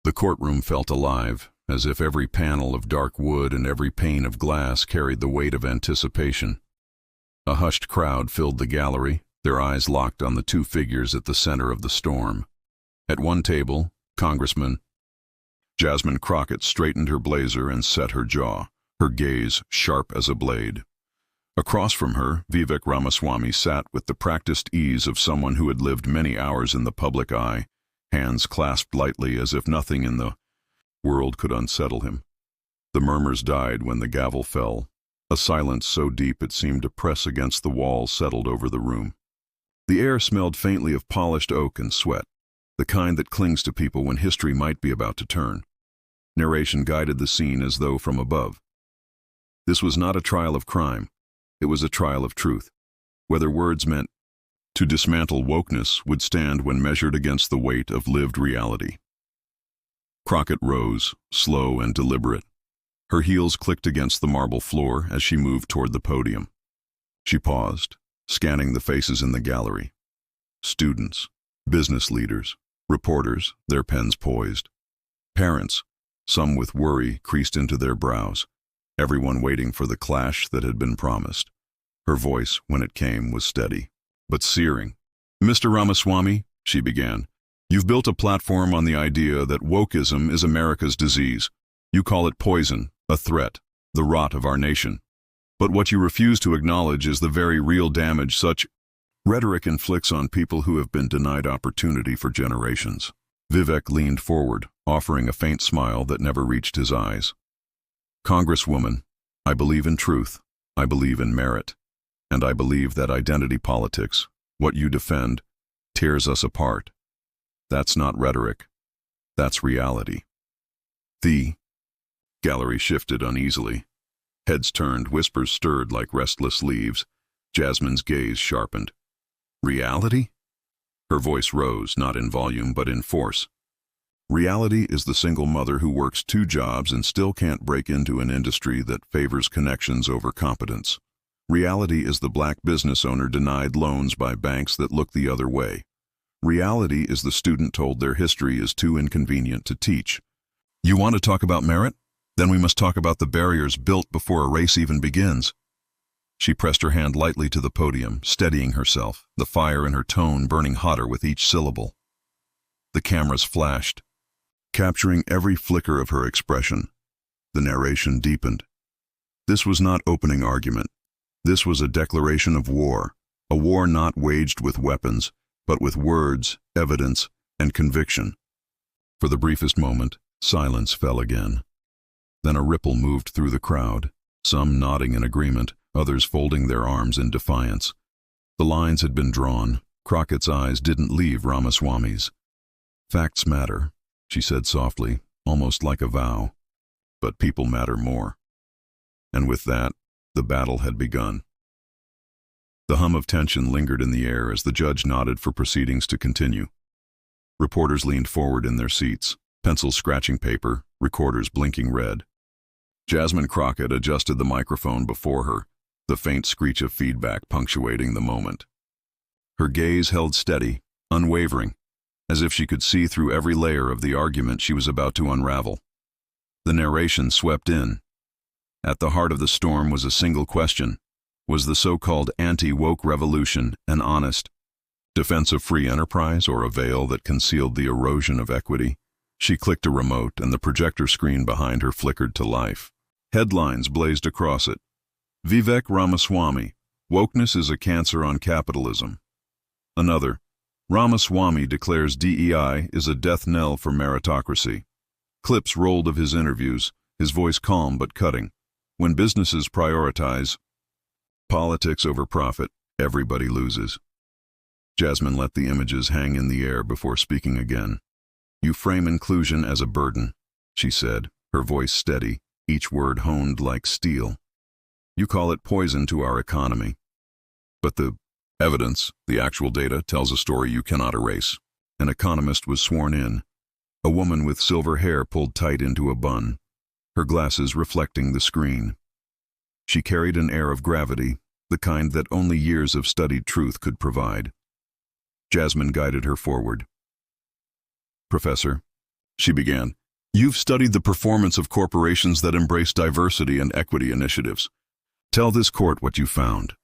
The courtroom felt alive, as if every panel of dark wood and every pane of glass carried the weight of anticipation. A hushed crowd filled the gallery, their eyes locked on the two figures at the center of the storm. At one table, Congressman Jasmine Crockett straightened her blazer and set her jaw, her gaze sharp as a blade. Across from her, Vivek Ramaswamy sat with the practiced ease of someone who had lived many hours in the public eye, hands clasped lightly as if nothing in the world could unsettle him. The murmurs died when the gavel fell. A silence so deep it seemed to press against the wall settled over the room. The air smelled faintly of polished oak and sweat, the kind that clings to people when history might be about to turn. Narration guided the scene as though from above. This was not a trial of crime. It was a trial of truth. Whether words meant to dismantle wokeness would stand when measured against the weight of lived reality. Crockett rose, slow and deliberate. Her heels clicked against the marble floor as she moved toward the podium. She paused, scanning the faces in the gallery. Students, business leaders, reporters, their pens poised. Parents, some with worry creased into their brows, everyone waiting for the clash that had been promised. Her voice, when it came, was steady, but searing. "Mr. Ramaswamy," she began, "you've built a platform on the idea that wokeism is America's disease. You call it poison, a threat, the rot of our nation. But what you refuse to acknowledge is the very real damage such rhetoric inflicts on people who have been denied opportunity for generations." Vivek leaned forward, offering a faint smile that never reached his eyes. "Congresswoman, I believe in truth, I believe in merit, and I believe that identity politics, what you defend, tears us apart. That's not rhetoric. That's reality." The gallery shifted uneasily. Heads turned, whispers stirred like restless leaves. Jasmine's gaze sharpened. "Reality?" Her voice rose, not in volume but in force. "Reality is the single mother who works 2 jobs and still can't break into an industry that favors connections over competence. Reality is the black business owner denied loans by banks that look the other way. Reality is the student told their history is too inconvenient to teach. You want to talk about merit? Then we must talk about the barriers built before a race even begins." She pressed her hand lightly to the podium, steadying herself, the fire in her tone burning hotter with each syllable. The cameras flashed, capturing every flicker of her expression. The narration deepened. This was not opening argument. This was a declaration of war, a war not waged with weapons, but with words, evidence, and conviction. For the briefest moment, silence fell again. Then a ripple moved through the crowd, some nodding in agreement, others folding their arms in defiance. The lines had been drawn. Crockett's eyes didn't leave Ramaswamy's. "Facts matter," she said softly, almost like a vow. "But people matter more." And with that, the battle had begun. The hum of tension lingered in the air as the judge nodded for proceedings to continue. Reporters leaned forward in their seats, pencils scratching paper, recorders blinking red. Jasmine Crockett adjusted the microphone before her, the faint screech of feedback punctuating the moment. Her gaze held steady, unwavering, as if she could see through every layer of the argument she was about to unravel. The narration swept in. At the heart of the storm was a single question. Was the so-called anti-woke revolution an honest defense of free enterprise or a veil that concealed the erosion of equity? She clicked a remote and the projector screen behind her flickered to life. Headlines blazed across it. "Vivek Ramaswamy, wokeness is a cancer on capitalism." Another, "Ramaswamy declares DEI is a death knell for meritocracy." Clips rolled of his interviews, his voice calm but cutting. "When businesses prioritize politics over profit, everybody loses." Jasmine let the images hang in the air before speaking again. "You frame inclusion as a burden," she said, her voice steady, each word honed like steel. "You call it poison to our economy. But the evidence, the actual data, tells a story you cannot erase." An economist was sworn in, a woman with silver hair pulled tight into a bun, her glasses reflecting the screen. She carried an air of gravity, the kind that only years of studied truth could provide. Jasmine guided her forward. "Professor," she began. "You've studied the performance of corporations that embrace diversity and equity initiatives. Tell this court what you found."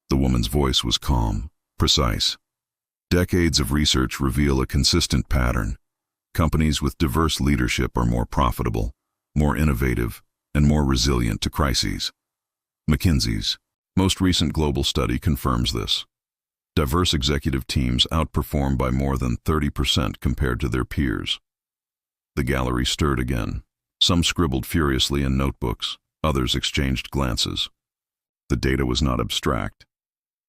The woman's voice was calm, precise. "Decades of research reveal a consistent pattern. Companies with diverse leadership are more profitable, more innovative, and more resilient to crises. McKinsey's most recent global study confirms this. Diverse executive teams outperform by more than 30% compared to their peers." The gallery stirred again. Some scribbled furiously in notebooks, others exchanged glances. The data was not abstract.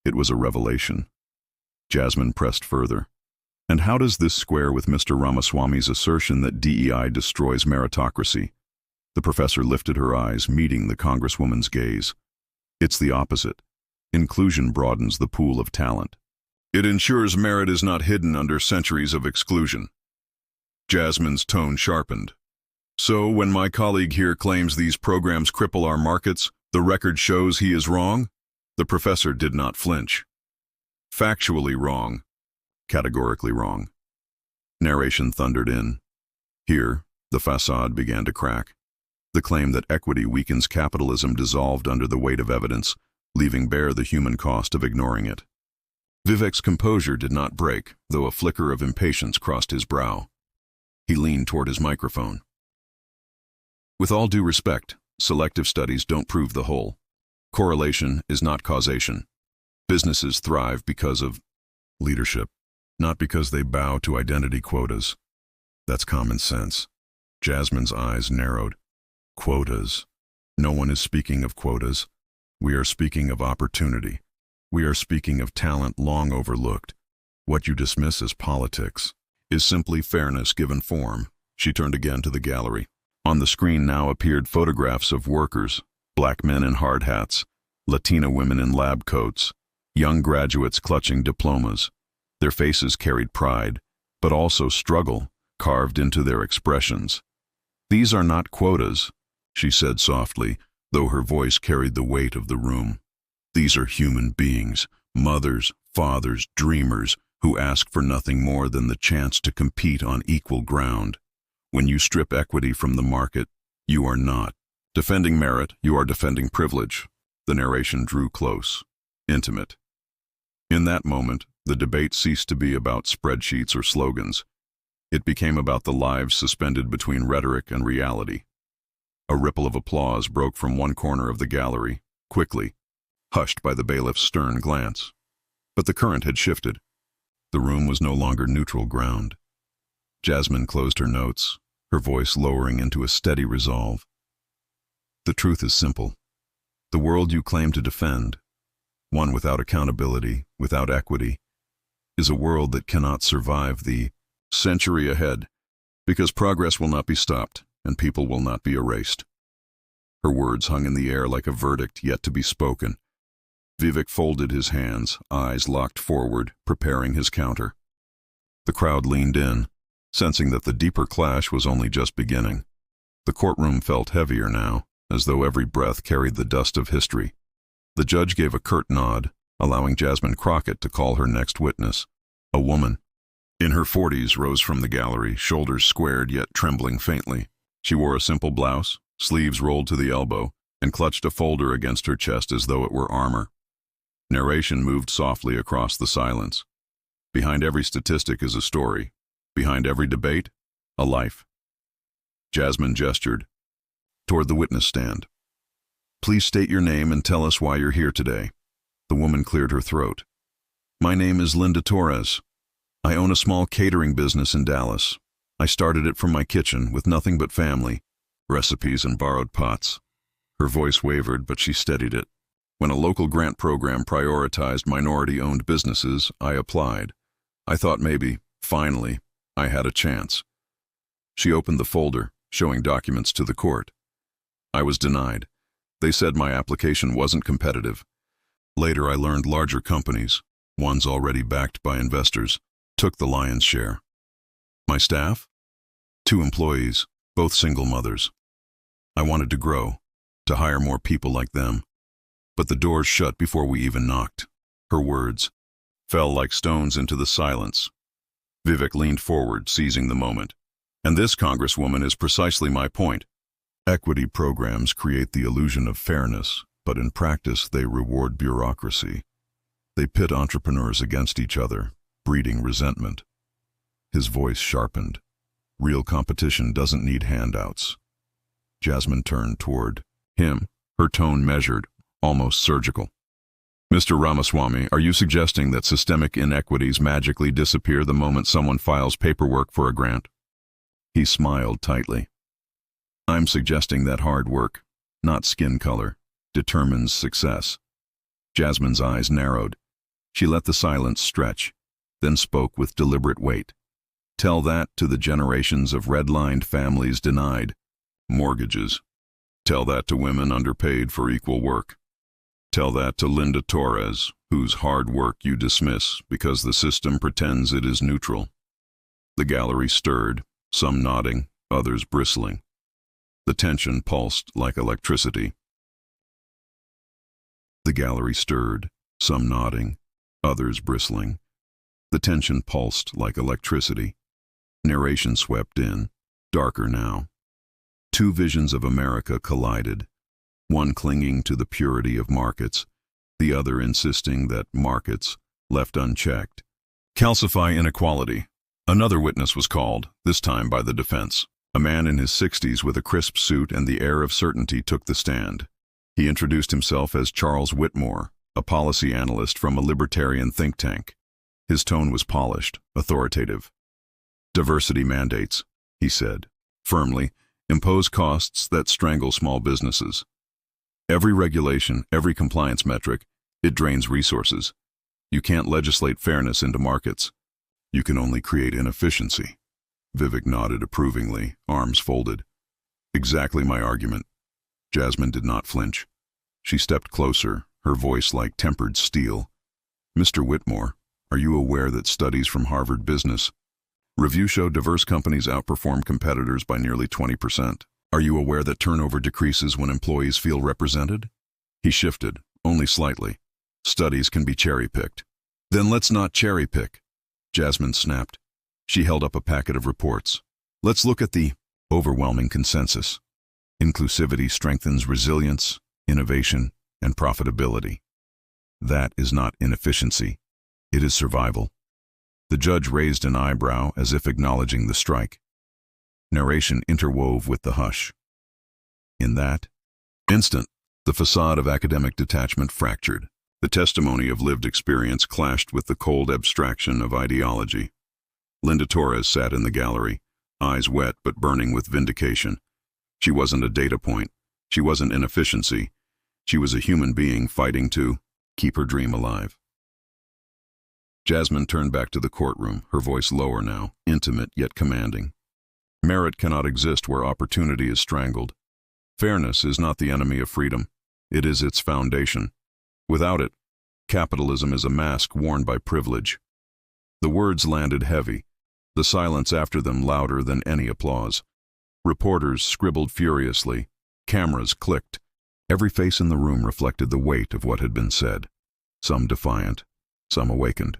It was a revelation. Jasmine pressed further. "And how does this square with Mr. Ramaswamy's assertion that DEI destroys meritocracy?" The professor lifted her eyes, meeting the congresswoman's gaze. "It's the opposite. Inclusion broadens the pool of talent. It ensures merit is not hidden under centuries of exclusion." Jasmine's tone sharpened. "So when my colleague here claims these programs cripple our markets, the record shows he is wrong?" The professor did not flinch. "Factually wrong. Categorically wrong." Narration thundered in. Here, the facade began to crack. The claim that equity weakens capitalism dissolved under the weight of evidence, leaving bare the human cost of ignoring it. Vivek's composure did not break, though a flicker of impatience crossed his brow. He leaned toward his microphone. "With all due respect, selective studies don't prove the whole. Correlation is not causation. Businesses thrive because of leadership, not because they bow to identity quotas. That's common sense." Jasmine's eyes narrowed. "Quotas. No one is speaking of quotas. We are speaking of opportunity. We are speaking of talent long overlooked. What you dismiss as politics is simply fairness given form." She turned again to the gallery. On the screen now appeared photographs of workers, black men in hard hats, Latina women in lab coats, young graduates clutching diplomas. Their faces carried pride, but also struggle, carved into their expressions. "These are not quotas," she said softly, though her voice carried the weight of the room. "These are human beings, mothers, fathers, dreamers, who ask for nothing more than the chance to compete on equal ground. When you strip equity from the market, you are not defending merit, you are defending privilege." The narration drew close, intimate. In that moment, the debate ceased to be about spreadsheets or slogans. It became about the lives suspended between rhetoric and reality. A ripple of applause broke from one corner of the gallery, quickly, hushed by the bailiff's stern glance. But the current had shifted. The room was no longer neutral ground. Jasmine closed her notes, her voice lowering into a steady resolve. "The truth is simple. The world you claim to defend, one without accountability, without equity, is a world that cannot survive the century ahead, because progress will not be stopped and people will not be erased." Her words hung in the air like a verdict yet to be spoken. Vivek folded his hands, eyes locked forward, preparing his counter. The crowd leaned in, sensing that the deeper clash was only just beginning. The courtroom felt heavier now, as though every breath carried the dust of history. The judge gave a curt nod, allowing Jasmine Crockett to call her next witness. A woman, in her 40s, rose from the gallery, shoulders squared yet trembling faintly. She wore a simple blouse, sleeves rolled to the elbow, and clutched a folder against her chest as though it were armor. Narration moved softly across the silence. Behind every statistic is a story. Behind every debate, a life. Jasmine gestured toward the witness stand. "Please state your name and tell us why you're here today." The woman cleared her throat. "My name is Linda Torres. I own a small catering business in Dallas. I started it from my kitchen with nothing but family, recipes and borrowed pots." Her voice wavered, but she steadied it. "When a local grant program prioritized minority-owned businesses, I applied. I thought maybe, finally, I had a chance." She opened the folder, showing documents to the court. "I was denied. They said my application wasn't competitive. Later I learned larger companies, ones already backed by investors, took the lion's share. My staff? 2 employees, both single mothers. I wanted to grow, to hire more people like them. But the doors shut before we even knocked." Her words fell like stones into the silence. Vivek leaned forward, seizing the moment. And this, Congresswoman, is precisely my point. Equity programs create the illusion of fairness, but in practice they reward bureaucracy. They pit entrepreneurs against each other, breeding resentment. His voice sharpened. Real competition doesn't need handouts. Jasmine turned toward him, her tone measured, almost surgical. Mr. Ramaswamy, are you suggesting that systemic inequities magically disappear the moment someone files paperwork for a grant? He smiled tightly. I'm suggesting that hard work, not skin color, determines success. Jasmine's eyes narrowed. She let the silence stretch, then spoke with deliberate weight. Tell that to the generations of redlined families denied mortgages. Tell that to women underpaid for equal work. Tell that to Linda Torres, whose hard work you dismiss because the system pretends it is neutral. The gallery stirred, some nodding, others bristling. The tension pulsed like electricity. The gallery stirred, some nodding, others bristling. The tension pulsed like electricity. Narration swept in, darker now. Two visions of America collided, one clinging to the purity of markets, the other insisting that markets, left unchecked, calcify inequality. Another witness was called, this time by the defense. A man in his 60s with a crisp suit and the air of certainty took the stand. He introduced himself as Charles Whitmore, a policy analyst from a libertarian think tank. His tone was polished, authoritative. Diversity mandates, he said, firmly, impose costs that strangle small businesses. Every regulation, every compliance metric, it drains resources. You can't legislate fairness into markets. You can only create inefficiency. Vivek nodded approvingly, arms folded. Exactly my argument. Jasmine did not flinch. She stepped closer, her voice like tempered steel. Mr. Whitmore, are you aware that studies from Harvard Business Review show diverse companies outperform competitors by nearly 20%? Are you aware that turnover decreases when employees feel represented? He shifted, only slightly. Studies can be cherry-picked. Then let's not cherry-pick, Jasmine snapped. She held up a packet of reports. Let's look at the overwhelming consensus. Inclusivity strengthens resilience, innovation, and profitability. That is not inefficiency. It is survival. The judge raised an eyebrow as if acknowledging the strike. Narration interwove with the hush. In that instant, the facade of academic detachment fractured. The testimony of lived experience clashed with the cold abstraction of ideology. Linda Torres sat in the gallery, eyes wet but burning with vindication. She wasn't a data point. She wasn't inefficiency. She was a human being fighting to keep her dream alive. Jasmine turned back to the courtroom, her voice lower now, intimate yet commanding. Merit cannot exist where opportunity is strangled. Fairness is not the enemy of freedom. It is its foundation. Without it, capitalism is a mask worn by privilege. The words landed heavy, the silence after them louder than any applause. Reporters scribbled furiously. Cameras clicked. Every face in the room reflected the weight of what had been said. Some defiant, some awakened.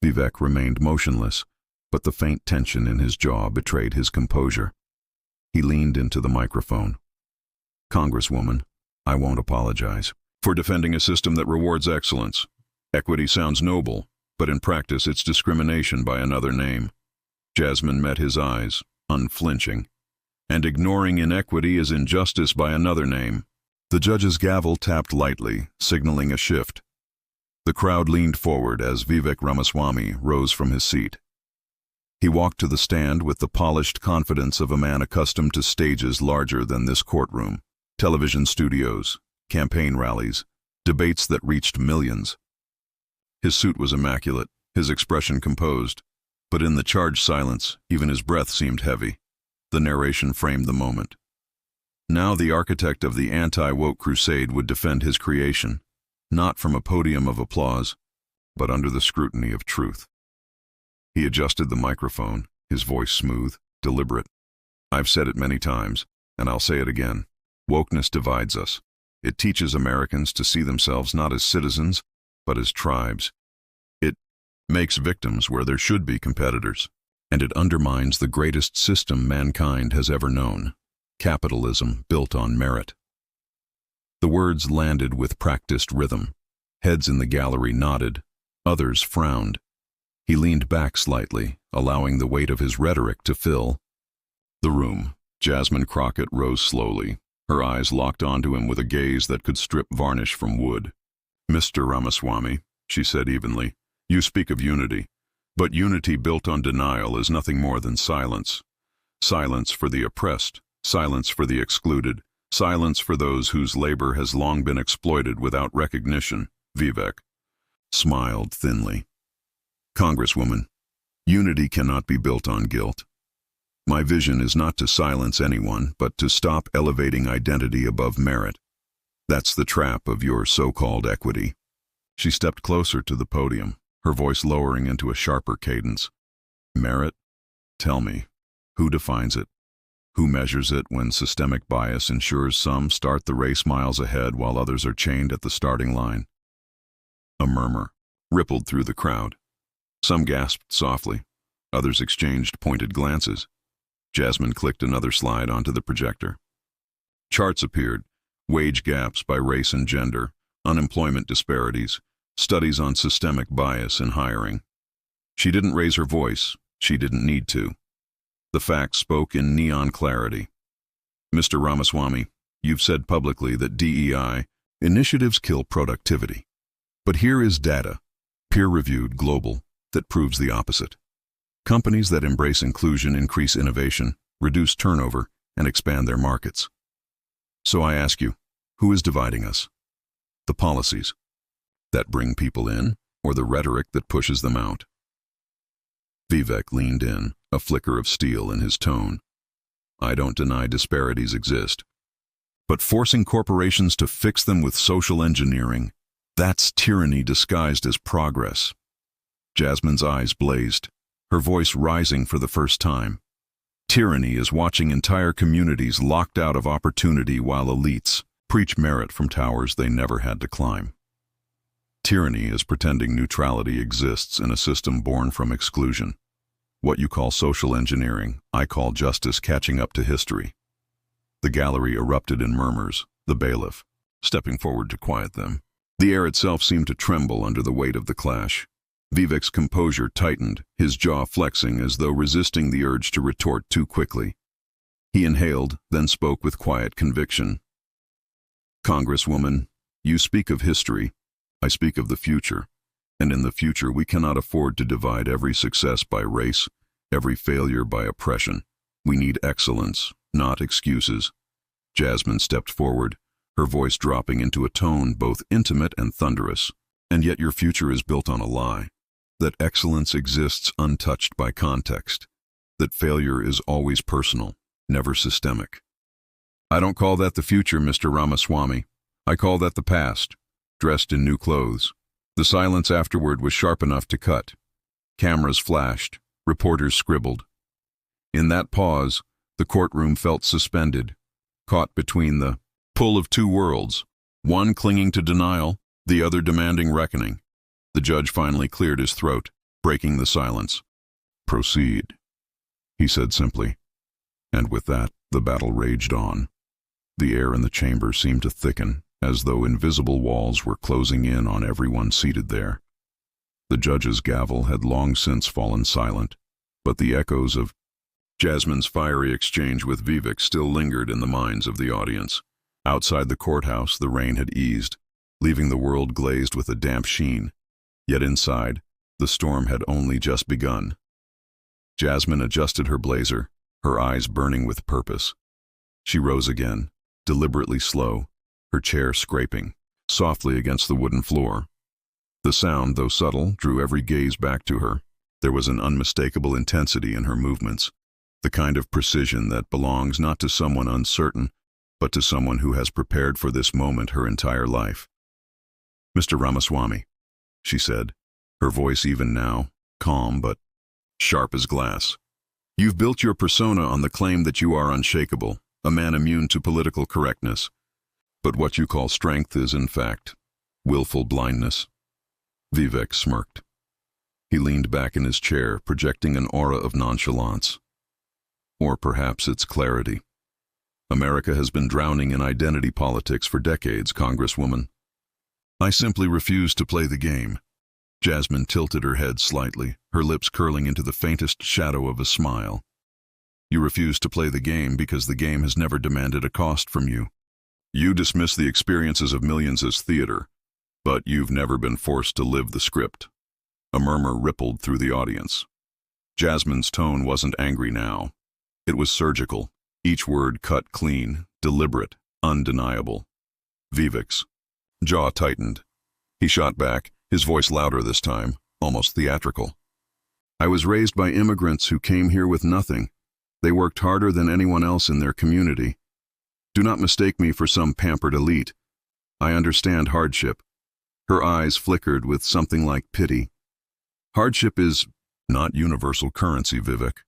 Vivek remained motionless, but the faint tension in his jaw betrayed his composure. He leaned into the microphone. Congresswoman, I won't apologize for defending a system that rewards excellence. Equity sounds noble, but in practice it's discrimination by another name. Jasmine met his eyes, unflinching. And ignoring inequity is injustice by another name. The judge's gavel tapped lightly, signaling a shift. The crowd leaned forward as Vivek Ramaswamy rose from his seat. He walked to the stand with the polished confidence of a man accustomed to stages larger than this courtroom, television studios, campaign rallies, debates that reached millions. His suit was immaculate, his expression composed, but in the charged silence, even his breath seemed heavy. The narration framed the moment. Now the architect of the anti-woke crusade would defend his creation, not from a podium of applause, but under the scrutiny of truth. He adjusted the microphone, his voice smooth, deliberate. I've said it many times, and I'll say it again. Wokeness divides us. It teaches Americans to see themselves not as citizens, but as tribes. It makes victims where there should be competitors. and it undermines the greatest system mankind has ever known, capitalism built on merit. The words landed with practiced rhythm. Heads in the gallery nodded, others frowned. He leaned back slightly, allowing the weight of his rhetoric to fill the room. Jasmine Crockett rose slowly, her eyes locked onto him with a gaze that could strip varnish from wood. "Mr. Ramaswamy," she said evenly, "you speak of unity, but unity built on denial is nothing more than silence. Silence for the oppressed, silence for the excluded, silence for those whose labor has long been exploited without recognition." Vivek smiled thinly. "Congresswoman, unity cannot be built on guilt. My vision is not to silence anyone, but to stop elevating identity above merit. That's the trap of your so-called equity." She stepped closer to the podium, her voice lowering into a sharper cadence. "Merit? Tell me, who defines it? Who measures it when systemic bias ensures some start the race miles ahead while others are chained at the starting line?" A murmur rippled through the crowd. Some gasped softly, others exchanged pointed glances. Jasmine clicked another slide onto the projector. Charts appeared, wage gaps by race and gender, unemployment disparities, studies on systemic bias in hiring. She didn't raise her voice, she didn't need to. The facts spoke in neon clarity. "Mr. Ramaswamy, you've said publicly that DEI initiatives kill productivity. But here is data, peer-reviewed, global, that proves the opposite. Companies that embrace inclusion increase innovation, reduce turnover, and expand their markets. So I ask you, who is dividing us? The policies that bring people in, or the rhetoric that pushes them out?" Vivek leaned in, a flicker of steel in his tone. "I don't deny disparities exist. But forcing corporations to fix them with social engineering, that's tyranny disguised as progress." Jasmine's eyes blazed, her voice rising for the first time. "Tyranny is watching entire communities locked out of opportunity while elites preach merit from towers they never had to climb. Tyranny is pretending neutrality exists in a system born from exclusion. What you call social engineering, I call justice catching up to history." The gallery erupted in murmurs, the bailiff stepping forward to quiet them. The air itself seemed to tremble under the weight of the clash. Vivek's composure tightened, his jaw flexing as though resisting the urge to retort too quickly. He inhaled, then spoke with quiet conviction. "Congresswoman, you speak of history. I speak of the future. And in the future we cannot afford to divide every success by race, every failure by oppression. We need excellence, not excuses." Jasmine stepped forward, her voice dropping into a tone both intimate and thunderous. "And yet your future is built on a lie. That excellence exists untouched by context. That failure is always personal, never systemic." "I don't call that the future, Mr. Ramaswamy. I call that the past, dressed in new clothes." The silence afterward was sharp enough to cut. Cameras flashed, reporters scribbled. In that pause, the courtroom felt suspended, caught between the pull of two worlds, one clinging to denial, the other demanding reckoning. The judge finally cleared his throat, breaking the silence. "Proceed," he said simply. And with that, the battle raged on. The air in the chamber seemed to thicken, as though invisible walls were closing in on everyone seated there. The judge's gavel had long since fallen silent, but the echoes of Jasmine's fiery exchange with Vivek still lingered in the minds of the audience. Outside the courthouse, the rain had eased, leaving the world glazed with a damp sheen. Yet inside, the storm had only just begun. Jasmine adjusted her blazer, her eyes burning with purpose. She rose again, deliberately slow, her chair scraping softly against the wooden floor. The sound, though subtle, drew every gaze back to her. There was an unmistakable intensity in her movements, the kind of precision that belongs not to someone uncertain, but to someone who has prepared for this moment her entire life. "Mr. Ramaswamy," she said, her voice even now, calm but sharp as glass. "You've built your persona on the claim that you are unshakable, a man immune to political correctness. But what you call strength is, in fact, willful blindness." Vivek smirked. He leaned back in his chair, projecting an aura of nonchalance. Or perhaps it's clarity. America has been drowning in identity politics for decades, Congresswoman. I simply refuse to play the game. Jasmine tilted her head slightly, her lips curling into the faintest shadow of a smile. You refuse to play the game because the game has never demanded a cost from you. You dismiss the experiences of millions as theater, but you've never been forced to live the script. A murmur rippled through the audience. Jasmine's tone wasn't angry now. It was surgical, each word cut clean, deliberate, undeniable. Vivek's jaw tightened. He shot back, his voice louder this time, almost theatrical. I was raised by immigrants who came here with nothing. They worked harder than anyone else in their community. Do not mistake me for some pampered elite. I understand hardship. Her eyes flickered with something like pity. Hardship is not universal currency, Vivek.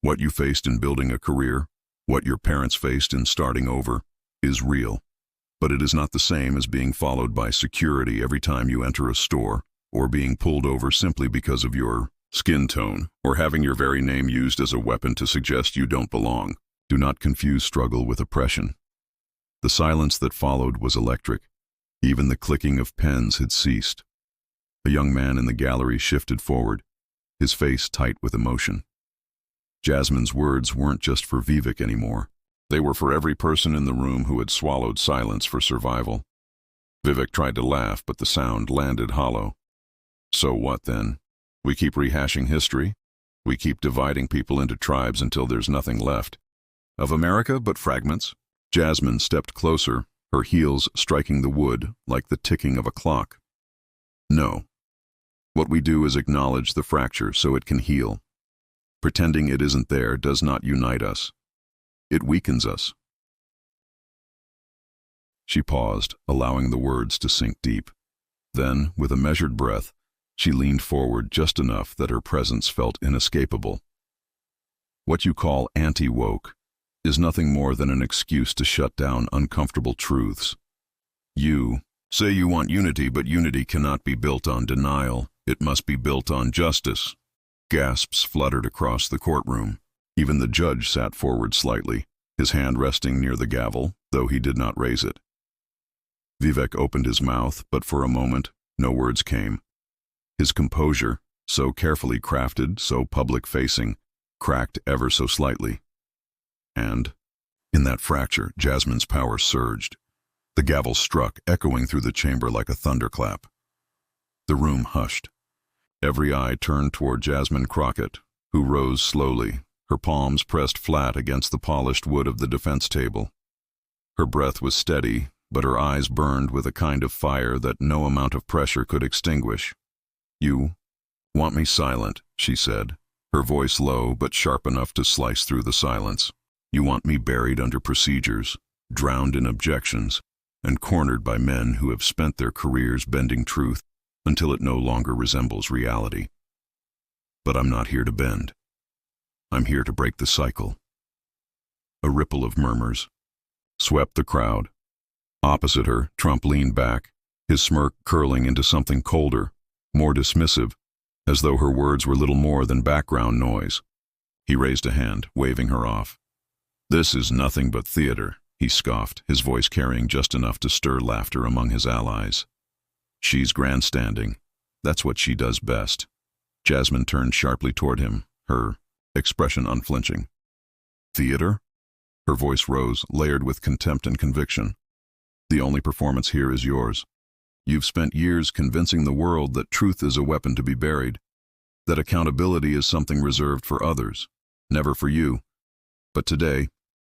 What you faced in building a career, what your parents faced in starting over, is real. But it is not the same as being followed by security every time you enter a store, or being pulled over simply because of your skin tone, or having your very name used as a weapon to suggest you don't belong. Do not confuse struggle with oppression. The silence that followed was electric. Even the clicking of pens had ceased. A young man in the gallery shifted forward, his face tight with emotion. Jasmine's words weren't just for Vivek anymore. They were for every person in the room who had swallowed silence for survival. Vivek tried to laugh, but the sound landed hollow. So what then? We keep rehashing history? We keep dividing people into tribes until there's nothing left of America but fragments? Jasmine stepped closer, her heels striking the wood like the ticking of a clock. No. What we do is acknowledge the fracture so it can heal. Pretending it isn't there does not unite us. It weakens us. She paused, allowing the words to sink deep. Then, with a measured breath, she leaned forward just enough that her presence felt inescapable. What you call anti-woke is nothing more than an excuse to shut down uncomfortable truths. You say you want unity, but unity cannot be built on denial. It must be built on justice. Gasps fluttered across the courtroom. Even the judge sat forward slightly, his hand resting near the gavel, though he did not raise it. Vivek opened his mouth, but for a moment, no words came. His composure, so carefully crafted, so public-facing, cracked ever so slightly. And, in that fracture, Jasmine's power surged. The gavel struck, echoing through the chamber like a thunderclap. The room hushed. Every eye turned toward Jasmine Crockett, who rose slowly, her palms pressed flat against the polished wood of the defense table. Her breath was steady, but her eyes burned with a kind of fire that no amount of pressure could extinguish. You want me silent, she said, her voice low but sharp enough to slice through the silence. You want me buried under procedures, drowned in objections, and cornered by men who have spent their careers bending truth until it no longer resembles reality. But I'm not here to bend. I'm here to break the cycle. A ripple of murmurs swept the crowd. Opposite her, Trump leaned back, his smirk curling into something colder, more dismissive, as though her words were little more than background noise. He raised a hand, waving her off. This is nothing but theater, he scoffed, his voice carrying just enough to stir laughter among his allies. She's grandstanding. That's what she does best. Jasmine turned sharply toward him, her expression unflinching. Theater? Her voice rose, layered with contempt and conviction. The only performance here is yours. You've spent years convincing the world that truth is a weapon to be buried, that accountability is something reserved for others, never for you. But today,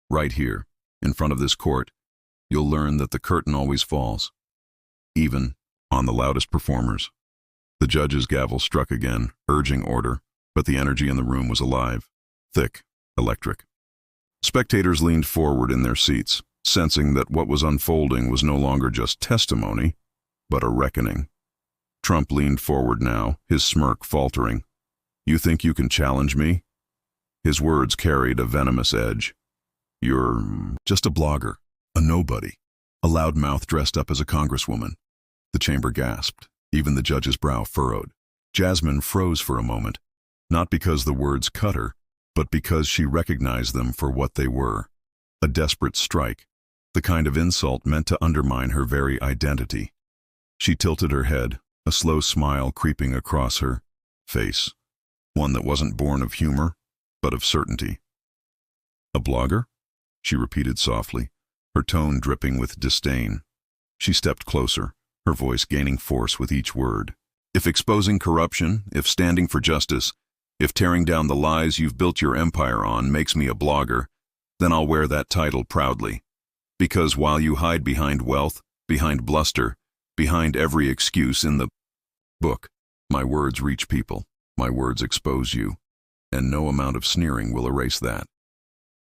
right here, in front of this court, you'll learn that the curtain always falls, even on the loudest performers. The judge's gavel struck again, urging order, but the energy in the room was alive, thick, electric. Spectators leaned forward in their seats, sensing that what was unfolding was no longer just testimony, but a reckoning. Trump leaned forward now, his smirk faltering. You think you can challenge me? His words carried a venomous edge. You're just a blogger, a nobody, a loudmouth dressed up as a congresswoman. The chamber gasped, even the judge's brow furrowed. Jasmine froze for a moment, not because the words cut her, but because she recognized them for what they were. A desperate strike, the kind of insult meant to undermine her very identity. She tilted her head, a slow smile creeping across her face, one that wasn't born of humor, but of certainty. "A blogger?" she repeated softly, her tone dripping with disdain. She stepped closer, her voice gaining force with each word. "If exposing corruption, if standing for justice, if tearing down the lies you've built your empire on makes me a blogger, then I'll wear that title proudly. Because while you hide behind wealth, behind bluster, behind every excuse in the book, my words reach people, my words expose you, and no amount of sneering will erase that."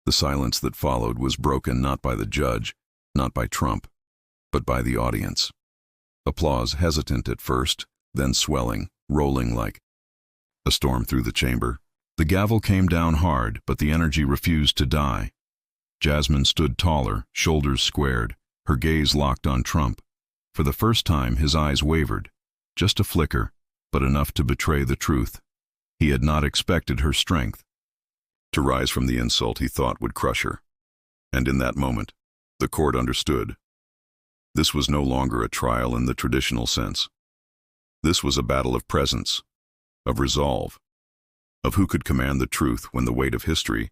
The silence that followed was broken not by the judge, not by Trump, but by the audience. Applause hesitant at first, then swelling, rolling like a storm through the chamber. The gavel came down hard, but the energy refused to die. Jasmine stood taller, shoulders squared, her gaze locked on Trump. For the first time, his eyes wavered. Just a flicker, but enough to betray the truth. He had not expected her strength to rise from the insult he thought would crush her. And in that moment, the court understood. This was no longer a trial in the traditional sense. This was a battle of presence, of resolve, of who could command the truth when the weight of history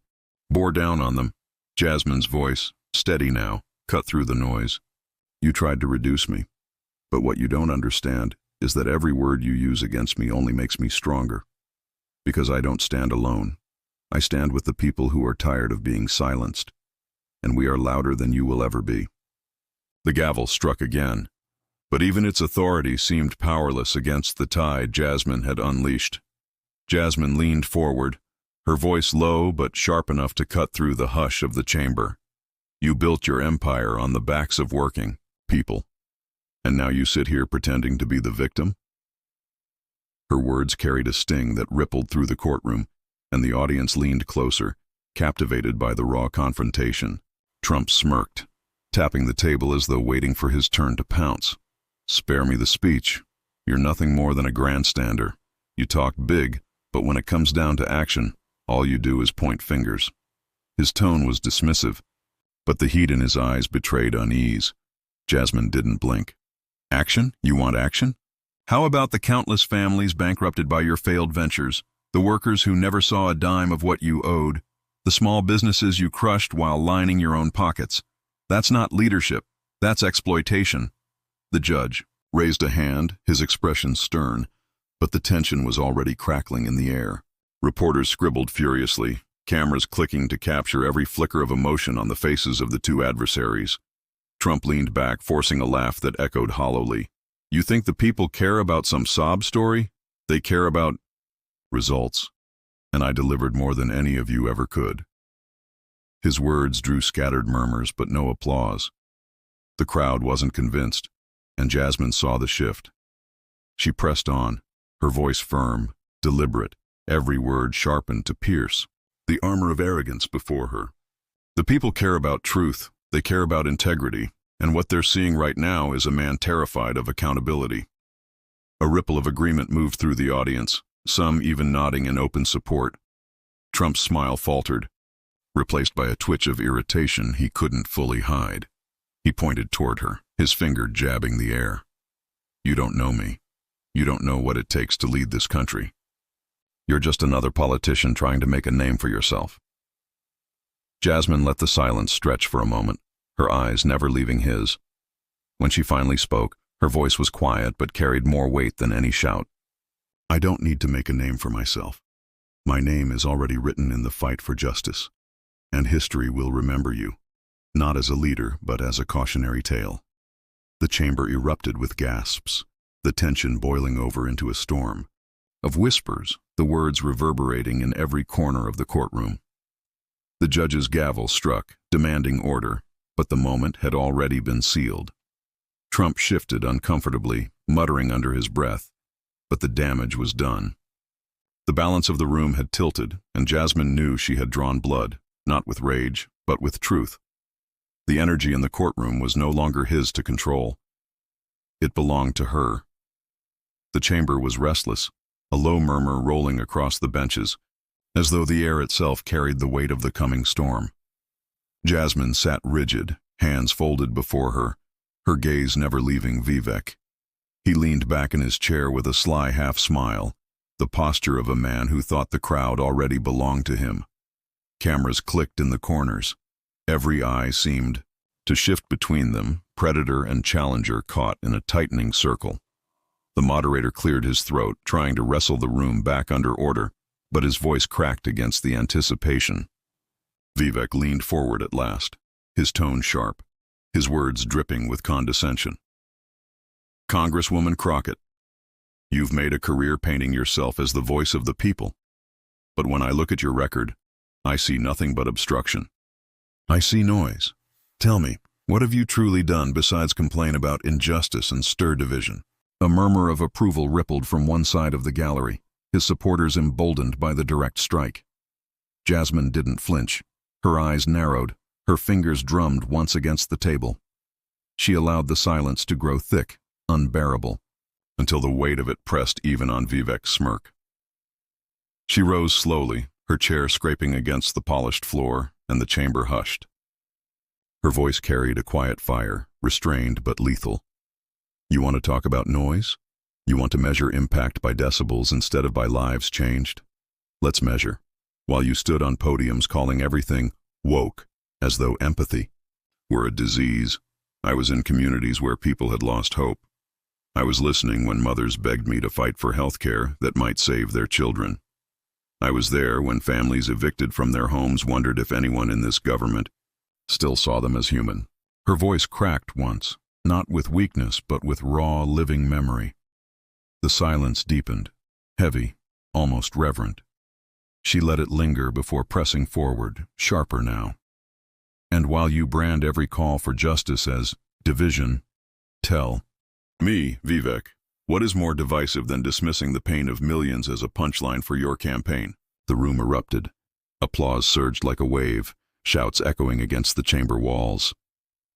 bore down on them. Jasmine's voice, steady now, cut through the noise. "You tried to reduce me, but what you don't understand is that every word you use against me only makes me stronger. Because I don't stand alone. I stand with the people who are tired of being silenced, and we are louder than you will ever be." The gavel struck again, but even its authority seemed powerless against the tide Jasmine had unleashed. Jasmine leaned forward, her voice low but sharp enough to cut through the hush of the chamber. "You built your empire on the backs of working people, and now you sit here pretending to be the victim?" Her words carried a sting that rippled through the courtroom, and the audience leaned closer, captivated by the raw confrontation. Trump smirked, tapping the table as though waiting for his turn to pounce. "Spare me the speech. You're nothing more than a grandstander. You talk big, but when it comes down to action, all you do is point fingers." His tone was dismissive, but the heat in his eyes betrayed unease. Jasmine didn't blink. "Action? You want action? How about the countless families bankrupted by your failed ventures, the workers who never saw a dime of what you owed, the small businesses you crushed while lining your own pockets? That's not leadership, that's exploitation." The judge raised a hand, his expression stern, but the tension was already crackling in the air. Reporters scribbled furiously, cameras clicking to capture every flicker of emotion on the faces of the two adversaries. Trump leaned back, forcing a laugh that echoed hollowly. "You think the people care about some sob story? They care about results, and I delivered more than any of you ever could." His words drew scattered murmurs, but no applause. The crowd wasn't convinced, and Jasmine saw the shift. She pressed on, her voice firm, deliberate, every word sharpened to pierce the armor of arrogance before her. "The people care about truth, they care about integrity, and what they're seeing right now is a man terrified of accountability." A ripple of agreement moved through the audience, some even nodding in open support. Trump's smile faltered, replaced by a twitch of irritation he couldn't fully hide. He pointed toward her, his finger jabbing the air. "You don't know me. You don't know what it takes to lead this country. You're just another politician trying to make a name for yourself." Jasmine let the silence stretch for a moment, her eyes never leaving his. When she finally spoke, her voice was quiet but carried more weight than any shout. "I don't need to make a name for myself. My name is already written in the fight for justice, and history will remember you, not as a leader but as a cautionary tale." The chamber erupted with gasps, the tension boiling over into a storm of whispers, the words reverberating in every corner of the courtroom. The judge's gavel struck, demanding order, but the moment had already been sealed. Trump shifted uncomfortably, muttering under his breath, but the damage was done. The balance of the room had tilted, and Jasmine knew she had drawn blood, not with rage, but with truth. The energy in the courtroom was no longer his to control. It belonged to her. The chamber was restless, a low murmur rolling across the benches, as though the air itself carried the weight of the coming storm. Jasmine sat rigid, hands folded before her, her gaze never leaving Vivek. He leaned back in his chair with a sly half-smile, the posture of a man who thought the crowd already belonged to him. Cameras clicked in the corners. Every eye seemed to shift between them, predator and challenger caught in a tightening circle. The moderator cleared his throat, trying to wrestle the room back under order, but his voice cracked against the anticipation. Vivek leaned forward at last, his tone sharp, his words dripping with condescension. Congresswoman Crockett, you've made a career painting yourself as the voice of the people. But when I look at your record, I see nothing but obstruction. I see noise. Tell me, what have you truly done besides complain about injustice and stir division? A murmur of approval rippled from one side of the gallery, his supporters emboldened by the direct strike. Jasmine didn't flinch. Her eyes narrowed, her fingers drummed once against the table. She allowed the silence to grow thick, unbearable, until the weight of it pressed even on Vivek's smirk. She rose slowly, her chair scraping against the polished floor, and the chamber hushed. Her voice carried a quiet fire, restrained but lethal. You want to talk about noise? You want to measure impact by decibels instead of by lives changed? Let's measure. While you stood on podiums calling everything woke, as though empathy were a disease, I was in communities where people had lost hope. I was listening when mothers begged me to fight for health care that might save their children. I was there when families evicted from their homes wondered if anyone in this government still saw them as human. Her voice cracked once, not with weakness but with raw, living memory. The silence deepened, heavy, almost reverent. She let it linger before pressing forward, sharper now. And while you brand every call for justice as division, tell me, Vivek, what is more divisive than dismissing the pain of millions as a punchline for your campaign? The room erupted. Applause surged like a wave, shouts echoing against the chamber walls.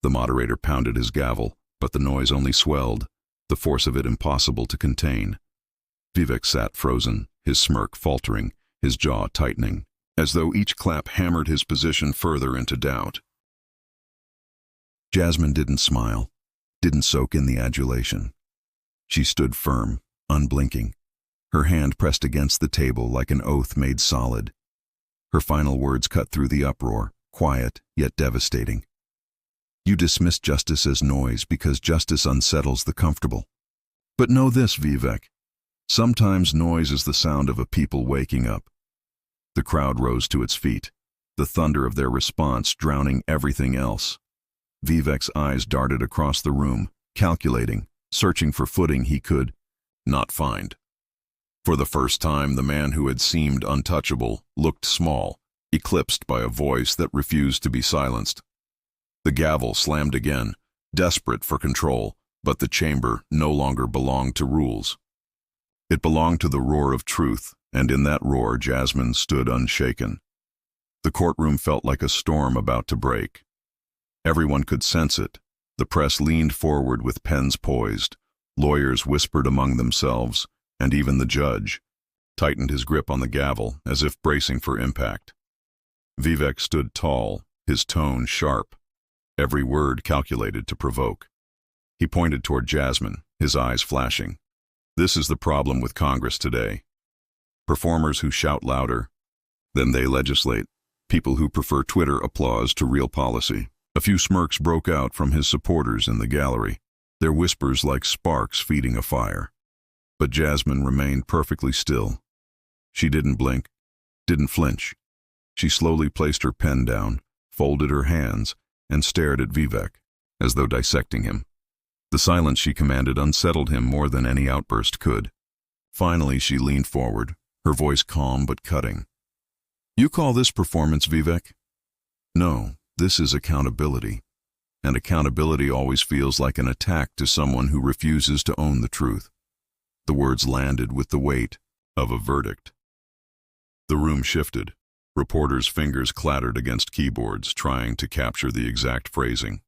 The moderator pounded his gavel, but the noise only swelled, the force of it impossible to contain. Vivek sat frozen, his smirk faltering, his jaw tightening, as though each clap hammered his position further into doubt. Jasmine didn't smile, didn't soak in the adulation. She stood firm, unblinking, her hand pressed against the table like an oath made solid. Her final words cut through the uproar, quiet yet devastating. You dismiss justice as noise because justice unsettles the comfortable. But know this, Vivek. Sometimes noise is the sound of a people waking up. The crowd rose to its feet, the thunder of their response drowning everything else. Vivek's eyes darted across the room, calculating, searching for footing he could not find. For the first time, the man who had seemed untouchable looked small, eclipsed by a voice that refused to be silenced. The gavel slammed again, desperate for control, but the chamber no longer belonged to rules. It belonged to the roar of truth, and in that roar Jasmine stood unshaken. The courtroom felt like a storm about to break. Everyone could sense it. The press leaned forward with pens poised, lawyers whispered among themselves, and even the judge tightened his grip on the gavel as if bracing for impact. Vivek stood tall, his tone sharp, every word calculated to provoke. He pointed toward Jasmine, his eyes flashing. This is the problem with Congress today. Performers who shout louder than they legislate, people who prefer Twitter applause to real policy. A few smirks broke out from his supporters in the gallery, their whispers like sparks feeding a fire. But Jasmine remained perfectly still. She didn't blink, didn't flinch. She slowly placed her pen down, folded her hands, and stared at Vivek, as though dissecting him. The silence she commanded unsettled him more than any outburst could. Finally, she leaned forward, her voice calm but cutting. You call this performance, Vivek? No, this is accountability. And accountability always feels like an attack to someone who refuses to own the truth. The words landed with the weight of a verdict. The room shifted. Reporters' fingers clattered against keyboards, trying to capture the exact phrasing.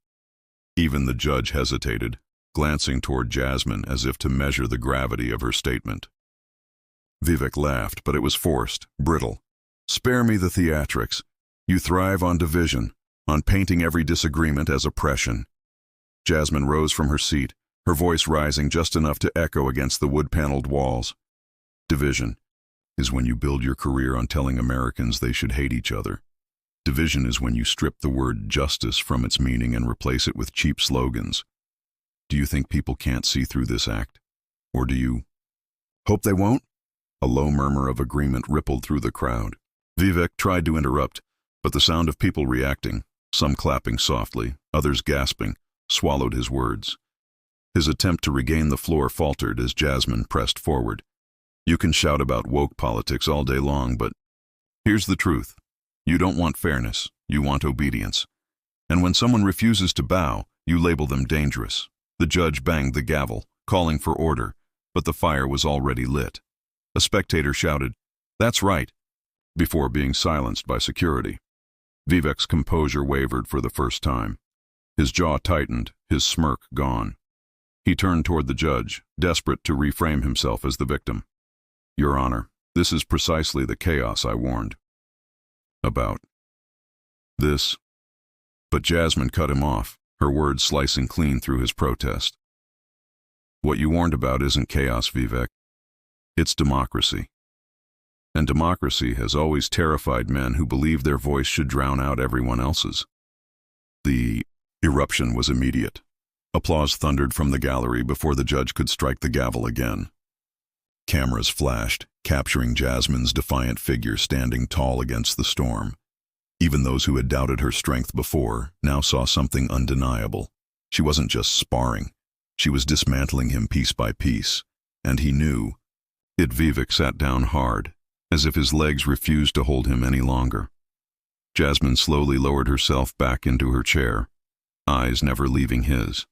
Even the judge hesitated, glancing toward Jasmine as if to measure the gravity of her statement. Vivek laughed, but it was forced, brittle. Spare me the theatrics. You thrive on division, on painting every disagreement as oppression. Jasmine rose from her seat, her voice rising just enough to echo against the wood-paneled walls. Division is when you build your career on telling Americans they should hate each other. Division is when you strip the word justice from its meaning and replace it with cheap slogans. Do you think people can't see through this act? Or do you hope they won't? A low murmur of agreement rippled through the crowd. Vivek tried to interrupt, but the sound of people reacting, some clapping softly, others gasping, swallowed his words. His attempt to regain the floor faltered as Jasmine pressed forward. You can shout about woke politics all day long, but here's the truth. You don't want fairness, you want obedience. And when someone refuses to bow, you label them dangerous. The judge banged the gavel, calling for order, but the fire was already lit. A spectator shouted, "That's right," before being silenced by security. Vivek's composure wavered for the first time. His jaw tightened, his smirk gone. He turned toward the judge, desperate to reframe himself as the victim. Your Honor, this is precisely the chaos I warned about. This. But Jasmine cut him off, her words slicing clean through his protest. What you warned about isn't chaos, Vivek. It's democracy. And democracy has always terrified men who believe their voice should drown out everyone else's. The eruption was immediate. Applause thundered from the gallery before the judge could strike the gavel again. Cameras flashed, capturing Jasmine's defiant figure standing tall against the storm. Even those who had doubted her strength before now saw something undeniable. She wasn't just sparring. She was dismantling him piece by piece, and he knew. Vivek sat down hard, as if his legs refused to hold him any longer. Jasmine slowly lowered herself back into her chair, eyes never leaving his.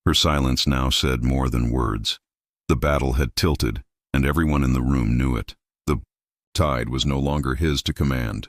Her silence now said more than words. The battle had tilted, and everyone in the room knew it. The tide was no longer his to command,